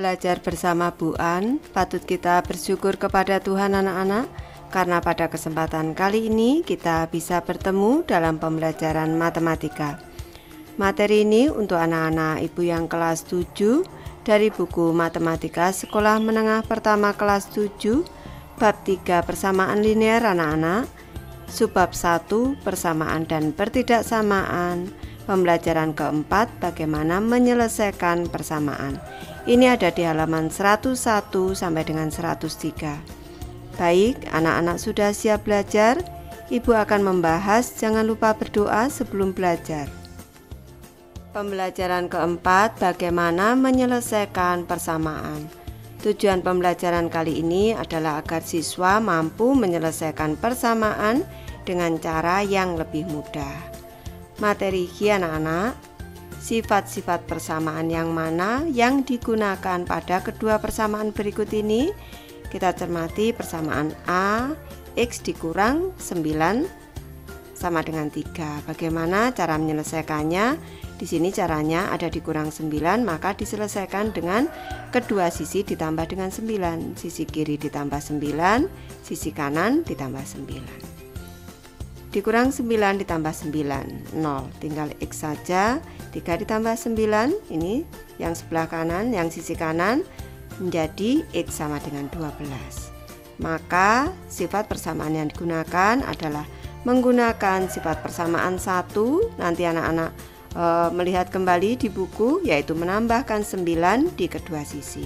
belajar bersama Bu An, patut kita bersyukur kepada Tuhan anak-anak, karena pada kesempatan kali ini kita bisa bertemu dalam pembelajaran matematika. Materi ini untuk anak-anak ibu yang kelas 7 dari buku Matematika Sekolah Menengah Pertama kelas 7, bab 3 persamaan linear anak-anak, subbab 1 persamaan dan pertidaksamaan, pembelajaran keempat bagaimana menyelesaikan persamaan. Ini ada di halaman 101 sampai dengan 103. Baik, anak-anak sudah siap belajar? Ibu akan membahas, jangan lupa berdoa sebelum belajar. Pembelajaran keempat, bagaimana menyelesaikan persamaan. Tujuan pembelajaran kali ini adalah agar siswa mampu menyelesaikan persamaan dengan cara yang lebih mudah. Materi anak-anak, sifat-sifat persamaan yang mana yang digunakan pada kedua persamaan berikut ini. Kita cermati persamaan A, X dikurang 9 sama dengan 3. Bagaimana cara menyelesaikannya? Di sini caranya ada dikurang 9, maka diselesaikan dengan kedua sisi ditambah dengan 9. Sisi kiri ditambah 9, sisi kanan ditambah 9. Dikurang 9 ditambah 9, 0. Tinggal X saja. 3 ditambah 9, ini yang sebelah kanan, yang sisi kanan, menjadi X sama dengan 12. Maka sifat persamaan yang digunakan adalah menggunakan sifat persamaan 1. Nanti anak-anak melihat kembali di buku, yaitu menambahkan 9 di kedua sisi.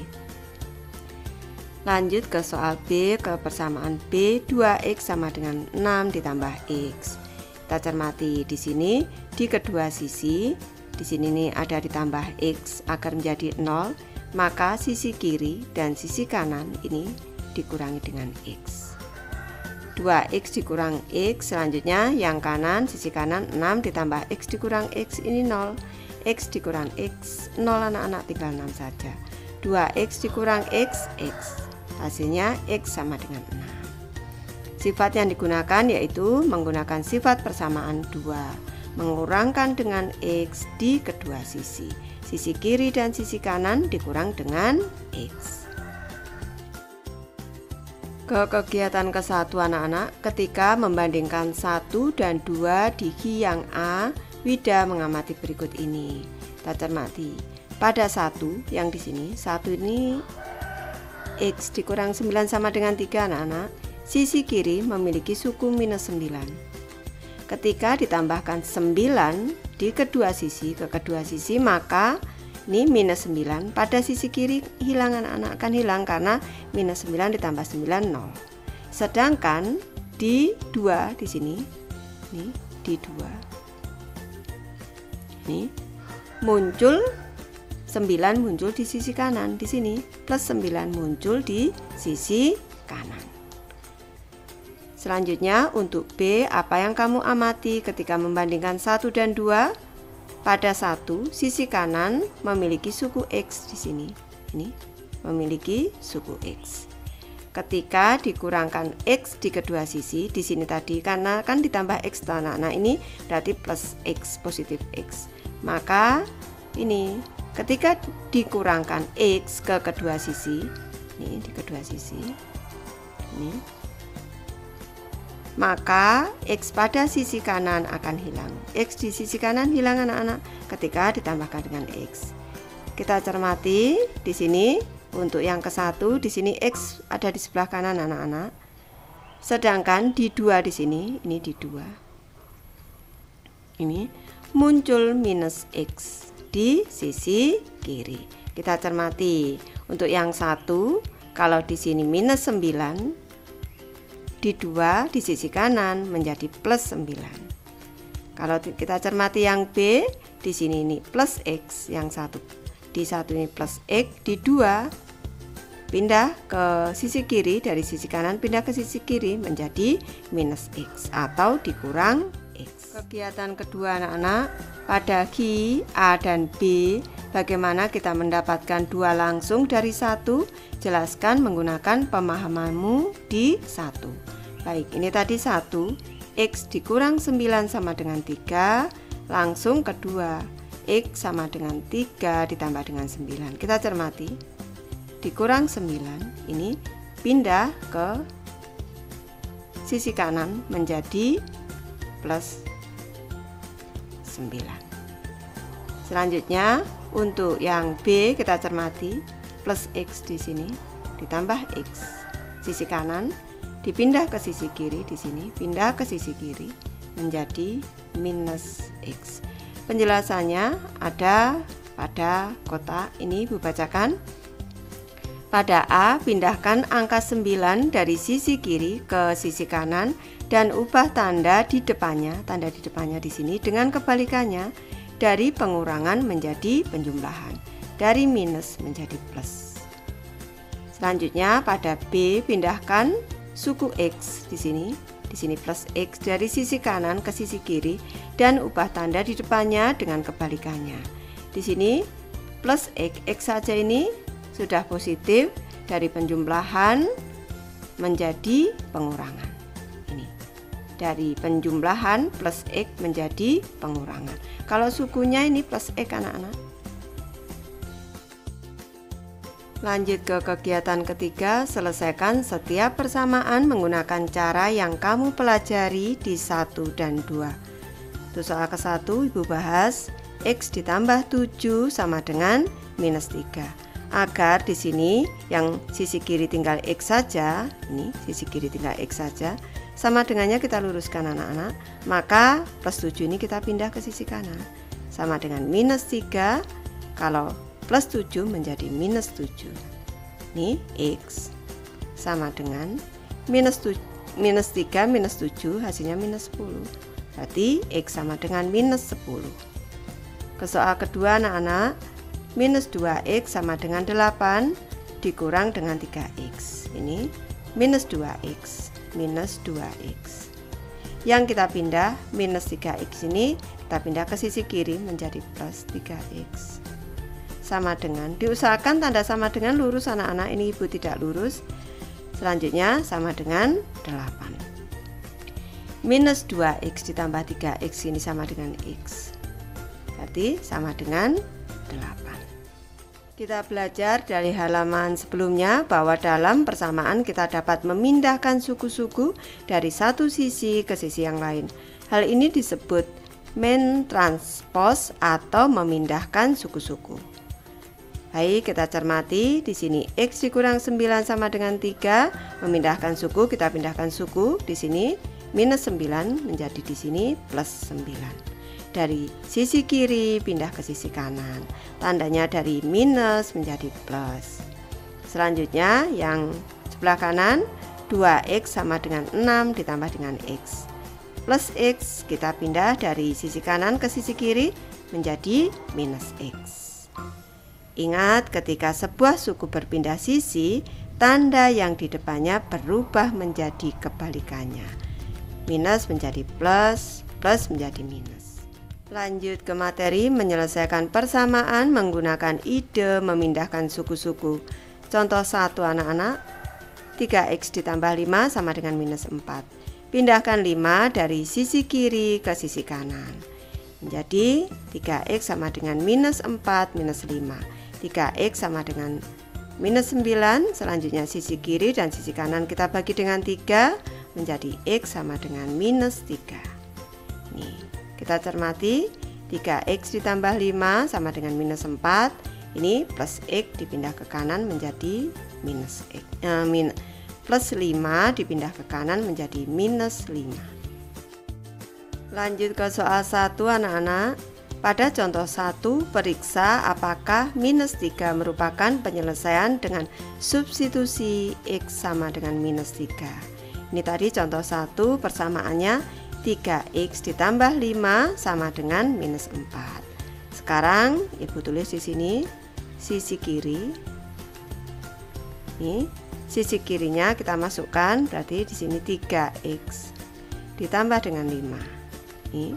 Lanjut ke soal B, ke persamaan B, 2X sama dengan 6 ditambah X. Kita cermati di sini, di kedua sisi, di sini nih ada ditambah X agar menjadi 0, maka sisi kiri dan sisi kanan ini dikurangi dengan X. 2X dikurang X, selanjutnya yang kanan, sisi kanan 6 ditambah X dikurang X, ini 0. X dikurang X, 0 anak-anak, tinggal 6 saja. 2X dikurang X, X. Hasilnya X sama dengan 6. Sifat yang digunakan yaitu menggunakan sifat persamaan 2, mengurangkan dengan X di kedua sisi. Sisi kiri dan sisi kanan dikurang dengan X. Ke kegiatan ke-1 anak-anak, ketika membandingkan 1 dan 2 di yang A, Wida mengamati berikut ini. Kita cermati. Pada 1 yang di sini, 1 ini X dikurang 9 sama dengan 3 anak-anak, sisi kiri memiliki suku minus 9. Ketika ditambahkan 9 di kedua sisi, ke kedua sisi, maka ini minus 9 pada sisi kiri hilang anak-anak, akan hilang karena minus 9 ditambah 9, 0. Sedangkan di 2 di sini, nih di 2 nih muncul 9 muncul di sisi kanan, di sini plus 9 muncul di sisi kanan. Selanjutnya untuk B, apa yang kamu amati ketika membandingkan 1 dan 2? Pada 1, sisi kanan memiliki suku X di sini. Ini memiliki suku X. Ketika dikurangkan X di kedua sisi, di sini tadi karena kan ditambah X tanah. Nah, ini berarti plus X, positif X. Maka ini ketika dikurangkan X ke kedua sisi, ini di kedua sisi, ini, maka X pada sisi kanan akan hilang. X di sisi kanan hilang anak-anak ketika ditambahkan dengan X. Kita cermati di sini untuk yang ke-1, di sini X ada di sebelah kanan anak-anak. Sedangkan di 2 di sini, ini di 2. Ini muncul minus X di sisi kiri. Kita cermati untuk yang 1, kalau di sini minus 9, di 2 di sisi kanan menjadi plus 9. Kalau kita cermati yang B, di sini ini plus X, yang 1 di 1 ini plus X, di 2 pindah ke sisi kiri, dari sisi kanan pindah ke sisi kiri menjadi minus X atau dikurang X. Kegiatan kedua anak-anak, pada Q, A dan B, bagaimana kita mendapatkan 2 langsung dari 1? Jelaskan menggunakan pemahamanmu di 1. Baik, ini tadi 1, X dikurang 9 sama dengan 3, langsung kedua, X sama dengan 3 ditambah dengan 9. Kita cermati. dikurang 9 ini pindah ke sisi kanan menjadi plus 9. Selanjutnya untuk yang B kita cermati, plus X di sini ditambah X. Sisi kanan dipindah ke sisi kiri, di sini pindah ke sisi kiri menjadi minus X. Penjelasannya ada pada kotak ini, Ibu bacakan. Pada A, pindahkan angka 9 dari sisi kiri ke sisi kanan dan ubah tanda di depannya di sini dengan kebalikannya, dari pengurangan menjadi penjumlahan, dari minus menjadi plus. Selanjutnya pada B, pindahkan suku X di sini plus X dari sisi kanan ke sisi kiri dan ubah tanda di depannya dengan kebalikannya. Di sini plus X saja ini sudah positif, dari penjumlahan menjadi pengurangan. Ini dari penjumlahan plus X menjadi pengurangan. Kalau sukunya ini plus X anak-anak. Lanjut ke kegiatan ketiga, selesaikan setiap persamaan menggunakan cara yang kamu pelajari di 1 dan 2. Untuk soal ke-1 Ibu bahas X ditambah 7 sama dengan minus 3. Agar di sini yang sisi kiri tinggal X saja, ini sisi kiri tinggal X saja, sama dengannya kita luruskan anak-anak, maka plus 7 ini kita pindah ke sisi kanan, sama dengan minus 3. Kalau plus 7 menjadi minus 7, ini X sama dengan minus 3 minus 7 hasilnya minus 10, berarti X sama dengan minus 10. Ke soal kedua anak-anak, minus 2X sama dengan 8 dikurang dengan 3X. Ini minus 2X yang kita pindah, minus 3X ini kita pindah ke sisi kiri menjadi plus 3X, sama dengan, diusahakan tanda sama dengan lurus anak-anak, ini Ibu tidak lurus. Selanjutnya sama dengan 8. Minus 2X ditambah 3X ini sama dengan X, berarti sama dengan 8. Kita belajar dari halaman sebelumnya bahwa dalam persamaan kita dapat memindahkan suku-suku dari satu sisi ke sisi yang lain. Hal ini disebut mentranspose atau memindahkan suku-suku. Baik, kita cermati di sini X dikurang 9 sama dengan 3, memindahkan suku, kita pindahkan suku di sini minus 9 menjadi di sini plus 9. Dari sisi kiri pindah ke sisi kanan, tandanya dari minus menjadi plus. Selanjutnya yang sebelah kanan, 2X sama dengan 6 ditambah dengan X plus X, kita pindah dari sisi kanan ke sisi kiri menjadi minus X. Ingat, ketika sebuah suku berpindah sisi, tanda yang di depannya berubah menjadi kebalikannya, minus menjadi plus, plus menjadi minus. Lanjut ke materi menyelesaikan persamaan menggunakan ide memindahkan suku-suku. Contoh 1 anak-anak, 3X ditambah 5 sama dengan minus 4. Pindahkan 5 dari sisi kiri ke sisi kanan, menjadi 3X sama dengan minus 4 minus 5. 3X sama dengan minus 9. Selanjutnya sisi kiri dan sisi kanan kita bagi dengan 3, menjadi X sama dengan minus 3. Nih, kita cermati 3X ditambah 5 sama dengan minus 4. Ini plus X dipindah ke kanan menjadi minus X. Plus 5 dipindah ke kanan menjadi minus 5. Lanjut ke soal 1 anak-anak. Pada contoh 1, periksa apakah minus 3 merupakan penyelesaian dengan substitusi X sama dengan minus 3. Ini tadi contoh 1, persamaannya 3X ditambah 5 sama dengan minus 4. Sekarang Ibu tulis di sini sisi kiri. Nih, sisi kirinya kita masukkan, berarti di sini 3X ditambah dengan 5. Nih,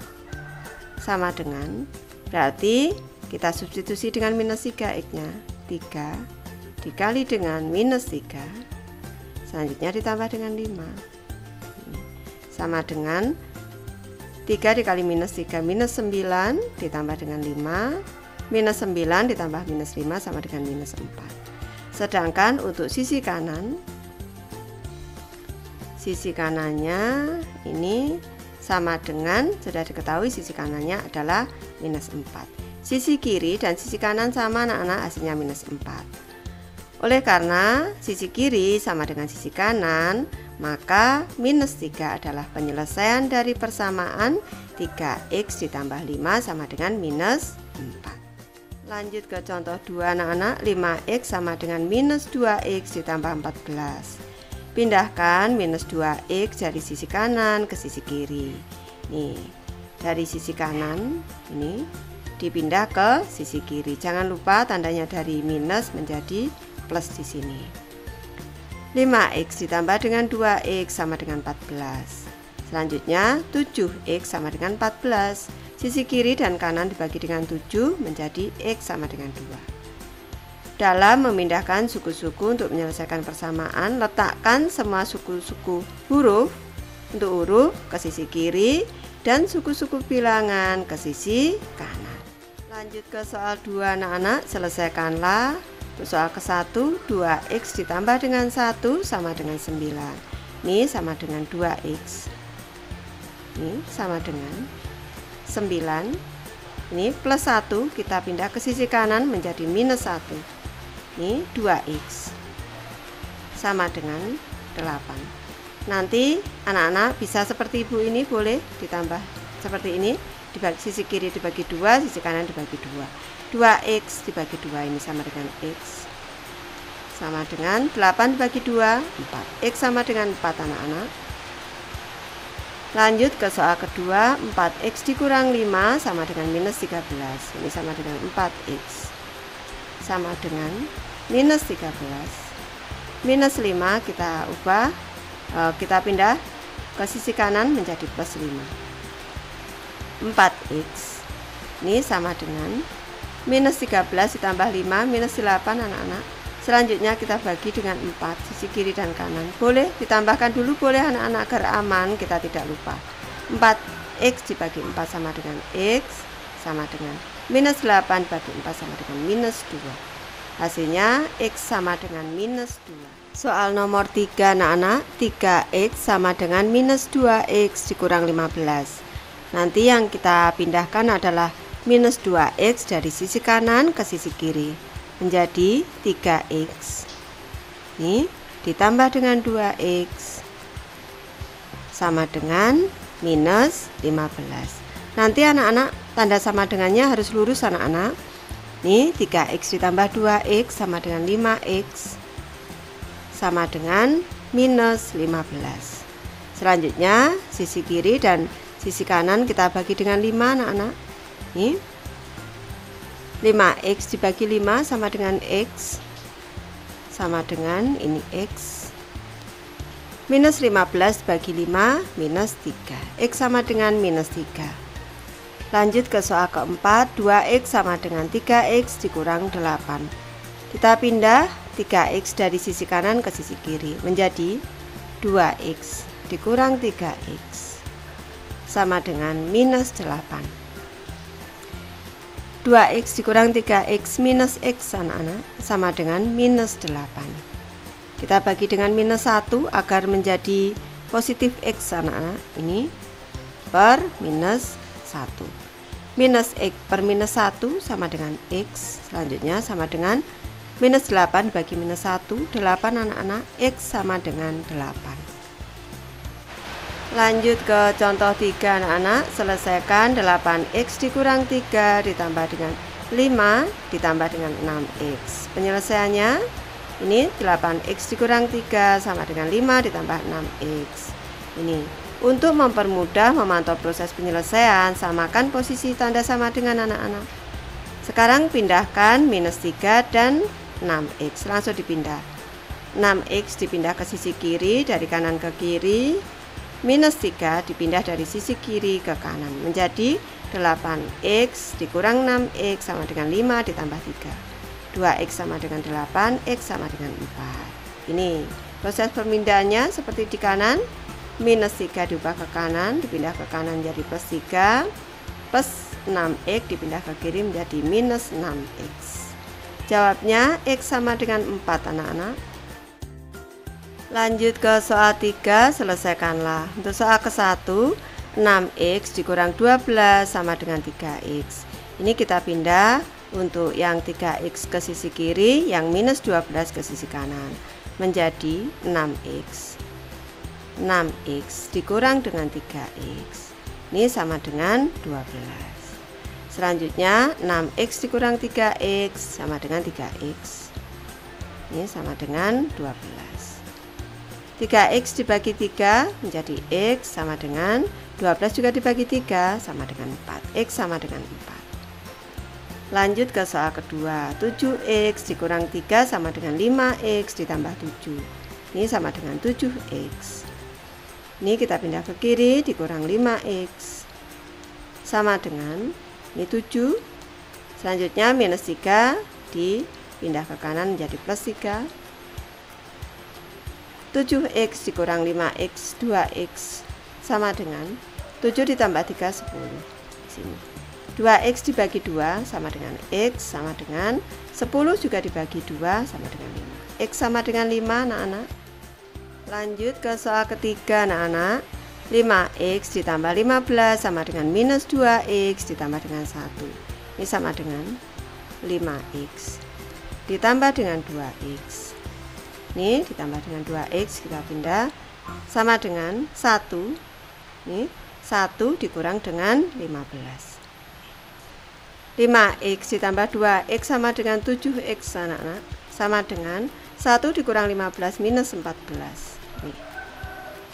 sama dengan, berarti kita substitusi dengan minus 3X-nya. 3 dikali dengan minus 3, selanjutnya ditambah dengan 5. Sama dengan 3 dikali minus 3, minus 9 ditambah dengan 5, minus 9 ditambah minus 5 sama dengan minus 4. Sedangkan untuk sisi kanan, sisi kanannya ini sama dengan, sudah diketahui sisi kanannya adalah minus 4. Sisi kiri dan sisi kanan sama anak-anak, hasilnya minus 4. Oleh karena sisi kiri sama dengan sisi kanan, maka minus 3 adalah penyelesaian dari persamaan 3x ditambah 5 sama dengan minus 4. Lanjut ke contoh 2 anak-anak, 5x sama dengan minus 2x ditambah 14. Pindahkan minus 2x dari sisi kanan ke sisi kiri. Nih, dari sisi kanan ini dipindah ke sisi kiri. Jangan lupa tandanya dari minus menjadi plus di sini. 5x ditambah dengan 2x sama dengan 14. Selanjutnya 7x sama dengan 14. Sisi kiri dan kanan dibagi dengan 7 menjadi x sama dengan 2. Dalam memindahkan suku-suku untuk menyelesaikan persamaan, letakkan semua suku-suku huruf untuk huruf ke sisi kiri dan suku-suku bilangan ke sisi kanan. Lanjut ke soal 2 anak-anak, selesaikanlah. Untuk soal ke-1, 2x ditambah dengan 1 sama dengan 9. Ini sama dengan 2x. Ini sama dengan 9. Ini plus 1, kita pindah ke sisi kanan menjadi minus 1. Ini 2x sama dengan 8. Nanti anak-anak bisa seperti ibu ini, boleh ditambah seperti ini, dibagi sisi kiri dibagi 2, sisi kanan dibagi 2. 2x dibagi 2 ini sama dengan x, sama dengan 8 dibagi 2, 4. X sama dengan 4 anak-anak. Lanjut ke soal kedua, 4x dikurang 5 sama dengan minus 13. Ini sama dengan 4x sama dengan minus 13. Minus 5 kita ubah, kita pindah ke sisi kanan menjadi plus 5. 4x ini sama dengan minus 13 ditambah 5 minus 8 anak-anak. Selanjutnya kita bagi dengan 4 sisi kiri dan kanan. Boleh ditambahkan dulu, boleh anak-anak, agar aman kita tidak lupa. 4x dibagi 4 sama dengan x, sama dengan minus 8 bagi 4 sama dengan minus 2. Hasilnya x sama dengan minus 2. Soal nomor 3 anak-anak, 3x sama dengan minus 2x dikurang 15. Nanti yang kita pindahkan adalah minus 2x dari sisi kanan ke sisi kiri menjadi 3x. Ini ditambah dengan 2x sama dengan minus 15. Nanti anak-anak tanda sama dengannya harus lurus anak-anak. Nih 3x ditambah 2x sama dengan 5x sama dengan minus 15. Selanjutnya sisi kiri dan sisi kanan kita bagi dengan 5 anak-anak. Nih 5x dibagi 5 sama dengan x, sama dengan ini x. Minus 15 bagi 5 minus 3. X sama dengan minus 3. Lanjut ke soal keempat, 2x sama dengan 3x dikurang 8. Kita pindah 3x dari sisi kanan ke sisi kiri menjadi 2x dikurang 3x sama dengan minus 8. 2x dikurang 3x minus x anak-anak sama dengan minus 8. Kita bagi dengan minus 1 agar menjadi positif x anak-anak. Ini per minus 1. Minus x per minus 1 sama dengan x. Selanjutnya sama dengan minus 8 bagi minus 1, 8 anak-anak, x sama dengan 8. Lanjut ke contoh 3 anak-anak, selesaikan 8x dikurang 3 ditambah dengan 5 ditambah dengan 6x. Penyelesaiannya ini 8x dikurang 3 sama dengan 5 ditambah 6x. Ini untuk mempermudah memantau proses penyelesaian, samakan posisi tanda sama dengan anak-anak. Sekarang pindahkan minus 3 dan 6x, langsung dipindah. 6x dipindah ke sisi kiri dari kanan ke kiri, minus 3 dipindah dari sisi kiri ke kanan menjadi 8x dikurang 6x sama dengan 5 ditambah 3. 2x sama dengan 8, x sama dengan 4. Ini proses pemindahannya seperti di kanan. Minus 3 diubah ke kanan, dipindah ke kanan jadi plus 3, plus 6x dipindah ke kiri menjadi minus 6x. Jawabnya X sama dengan 4 anak-anak. Lanjut ke soal 3, selesaikanlah. Untuk soal ke-1, 6X dikurang 12 sama dengan 3X. Ini kita pindah untuk yang 3X ke sisi kiri, yang minus 12 ke sisi kanan, menjadi 6X. 6X dikurang dengan 3X, ini sama dengan 12. Selanjutnya 6X dikurang 3X sama dengan 3X, ini sama dengan 12. 3X dibagi 3 menjadi X sama dengan 12 juga dibagi 3 sama dengan 4. X sama dengan 4. Lanjut ke soal kedua. 7X dikurang 3 sama dengan 5X ditambah 7. Ini sama dengan 7X. Ini kita pindah ke kiri, dikurang 5X. Sama dengan ini 7. Selanjutnya minus 3 dipindah ke kanan menjadi plus 3. 7X dikurang 5X 2X sama dengan 7 ditambah 3 10. Sini 2X dibagi 2 sama dengan X sama dengan 10 juga dibagi 2 sama dengan 5. X sama dengan 5 anak-anak. Lanjut ke soal ketiga anak-anak. 5X ditambah 15 sama dengan minus 2X ditambah dengan 1. Ini sama dengan 5X ditambah dengan 2X. Ini ditambah dengan 2X, kita pindah sama dengan 1. Ini 1 dikurang dengan 15. 5X ditambah 2X sama dengan 7X anak-anak, sama dengan 1 dikurang 15 minus 14. Nih.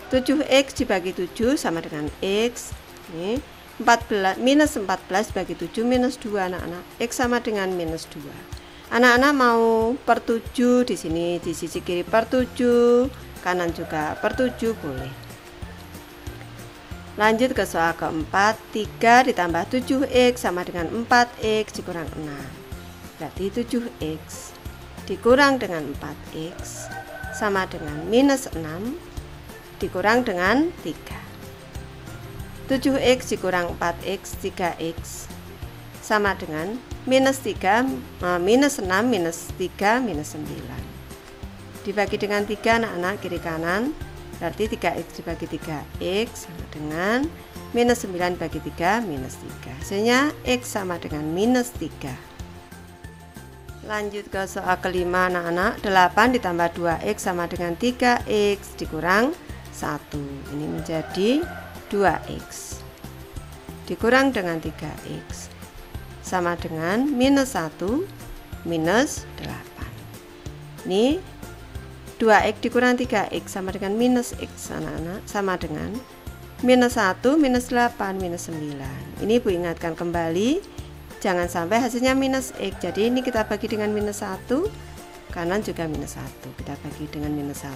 7X dibagi 7 sama dengan X. Ini 14 minus 14 bagi 7 minus 2 anak-anak. X sama dengan minus 2. Anak-anak mau per 7 di sini, di sisi kiri per 7, kanan juga per 7 boleh. Lanjut ke soal keempat. 3 ditambah 7X sama dengan 4X dikurang 6. Berarti 7X dikurang dengan 4X sama dengan minus 6 dikurang dengan 3. 7X dikurang 4X 3X sama dengan minus 3 minus 6 minus 3 minus 9. Dibagi dengan 3 anak-anak, kiri kanan, berarti 3X dibagi 3X sama dengan minus 9 bagi 3 minus 3. Hasilnya X sama dengan minus 3. Lanjut ke soal kelima anak-anak. 8 ditambah 2X sama dengan 3X dikurang 1. Ini menjadi 2X dikurang dengan 3X sama dengan minus 1 minus 8. Ini 2X dikurang 3X sama dengan minus X anak-anak, sama dengan minus 1 minus 8 minus 9. Ini Ibu ingatkan kembali, jangan sampai hasilnya minus X. Jadi ini kita bagi dengan minus 1, kanan juga minus 1, kita bagi dengan minus 1.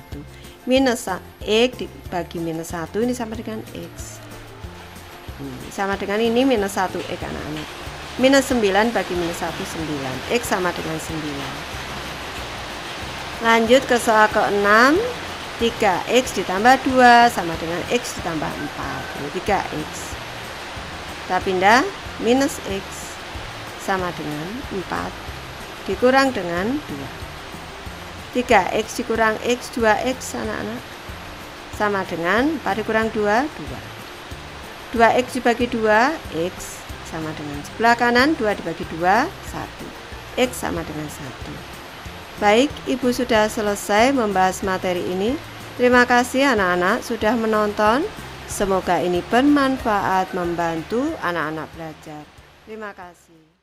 Minus X dibagi minus 1 ini sama dengan X. Sama dengan ini minus 1X anak-anak. Minus 9 bagi minus 1 9. X sama dengan 9. Lanjut ke soal ke-6. 3X ditambah 2 sama dengan X ditambah 4. Ini 3X. Kita pindah minus X sama dengan 4 dikurang dengan 2. 3X dikurang X 2X anak-anak sama dengan 4 dikurang 2 2. 2X dibagi 2 X sama dengan sebelah kanan 2 dibagi 2 1. X sama dengan 1. Baik, Ibu sudah selesai membahas materi ini. Terima kasih anak-anak sudah menonton. Semoga ini bermanfaat membantu anak-anak belajar. Terima kasih.